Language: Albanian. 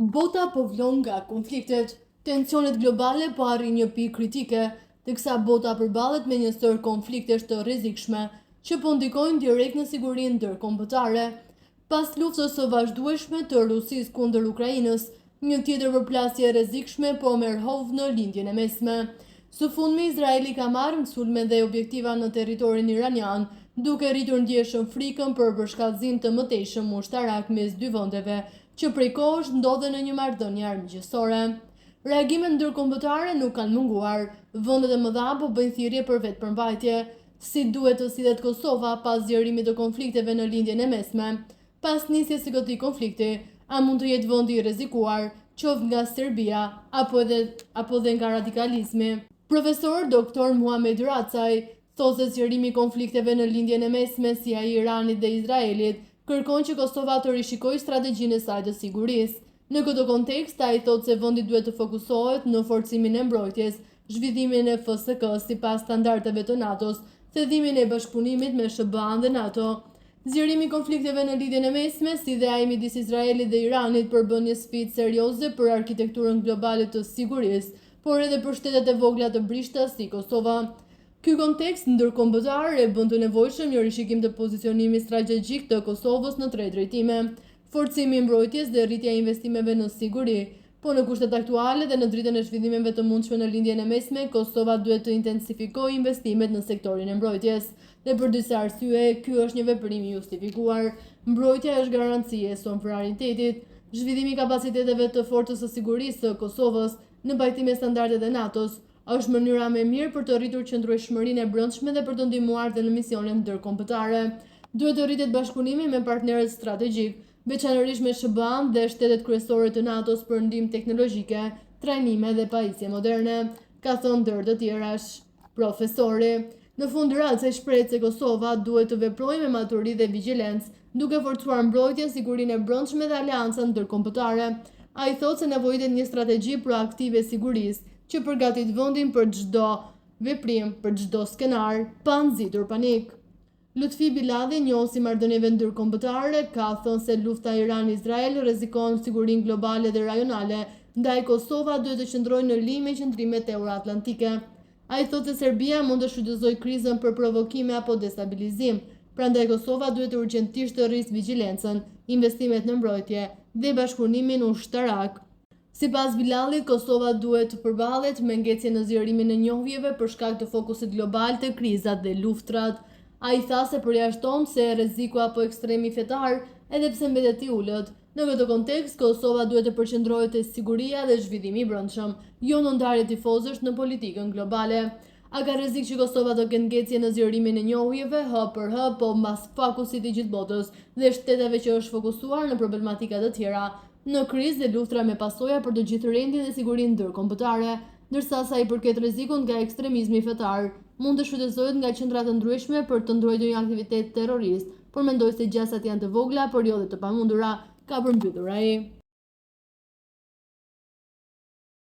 Bota po vlon nga konfliktet, tensionet globale po arrin një pikë kritike, teksa bota përballet me një stër konfliktesh të rrezikshme që po ndikojnë direkt në sigurinë ndërkombëtare. Pas luftës së vazhdueshme të Rusisë kundër Ukrainës, një tjetër përplasje e rrezikshme po merr hovë në lindjen e mesme. Së fundmi Izraeli ka marrë sulme dhe objektiva në territorin iranian, duke rritur ndjeshëm frikën për përshkallëzim të mëtejshëm ushtarak mes dy vendeve, që prej kohësh ndodhen në një marrëdhënie armiqësore. Reagimet ndërkombëtare nuk kanë munguar, vendet e mëdha po bëjnë thirrje për vetëpërmbajtje, si duhet të sillet Kosova pas zgjerimit të konflikteve në lindjen e mesme. Pas nisjes së këtij konflikti, a mund të jetë vendi i rrezikuar, qoftë nga Serbia apo edhe nga radikalizmi? Profesor Dr. Muhamed Racaj thotë se zgjerimi i konflikteve në lindjen e mesme si ai i Iranit dhe Izraelit kërkon që Kosova të rishikojë strategjinë e saj të sigurisë. Në këtë kontekst, ai thotë se vendi duhet të fokusohet në forcimin e mbrojtjes, zhvillimin e FSK sipas standardeve të NATO-s, thedhimin e bashkëpunimit me SBA-n dhe NATO. Zgjerimi i konflikteve në lidhjen e mesme, si dhe ai midis Izraelit dhe Iranit përbën një sfidë serioze për arkitekturën globale të sigurisë, por edhe për shtetet e vogla të brishta si Kosova. Ky kontekst ndërkombëtar e bën të nevojshëm një rishikim të pozicionimit strategjik të Kosovës në 3 drejtime: forcimi i mbrojtjes dhe rritja e investimeve në siguri. Po në kushtet aktuale dhe në dritën e zhvillimeve të mundshme në lindjen e mesme, Kosova duhet të intensifikojë investimet në sektorin e mbrojtjes. Dhe për disa arsye, ky është një veprim i justifikuar. Mbrojtja është garanci e sovranitetit. Zhvillimi i kapaciteteve të forcës së sigurisë së Kosovës në pajtim me standardet e NATO-s është mënyra më e mirë për të rritur qëndrueshmërinë e brendshme dhe për të ndihmuar dhe në misionet ndërkombëtare. Duhet të rritet bashkëpunimi me partnerët strategjik, veçanërisht me SBA-n dhe shtetet kryesore të NATO-s për ndihmë teknologjike, trajnime dhe pajisje moderne, ka thënë ndër të tjerash profesori. Në fund Racaj shpreh se Kosova duhet të veprojë me maturi dhe vigjilencë, duke forcuar mbrojtjen, sigurinë e brendshme dhe aleancat ndërkombëtare. Ai thotë se nevojitet një strategji proaktive sigurisë që përgatit vendin për çdo veprim, për çdo skenar, pa nxitur panik. Lutfi Biladi, njohës i marrëdhënieve ndërkombëtare, ka thënë se lufta Iran-Izrael rrezikon sigurinë globale dhe rajonale, ndaj Kosova duhet të qëndrojë në linjë me qëndrimet euroatlantike. Ai thotë se Serbia mund të shfrytëzojë krizën për provokime apo destabilizim, prandaj Kosova duhet urgjentisht të rrisë vigjilencën, investimet në mbrojtje dhe bashkëpunimin ushtarak. Sipas Bilalit, Kosova duhet të përballet me ngecje në zgjerimin e njohjeve për shkak të fokusit global të krizat dhe luftrat. Ai tha se përjashton se rreziku apo ekstremi fetar, edhe pse mbetet i ulët. Në këtë kontekst, Kosova duhet të përqendrohet te siguria dhe zhvillimi i brendshëm, jo në ndarje tifozësh në politikën globale. A ka rrezik që Kosova të ketë ngecje në zgjerimin e njohjeve, hë për hë, po mbas fokusit i gjithë botës dhe shteteve që është fokusuar në problematika të tjera, në krizë dhe luftra me pasoja për të gjithë rendin dhe sigurinë ndërkombëtare, ndërsa sa i përket rrezikut nga ekstremizmi fetar, mund të shfrytëzohet nga qendra të ndryshme për të ndrojtur një aktivitet terrorist, por mendoj se gjasat janë të vogla, por jo dhe të pamundura, ka përmbytur ai.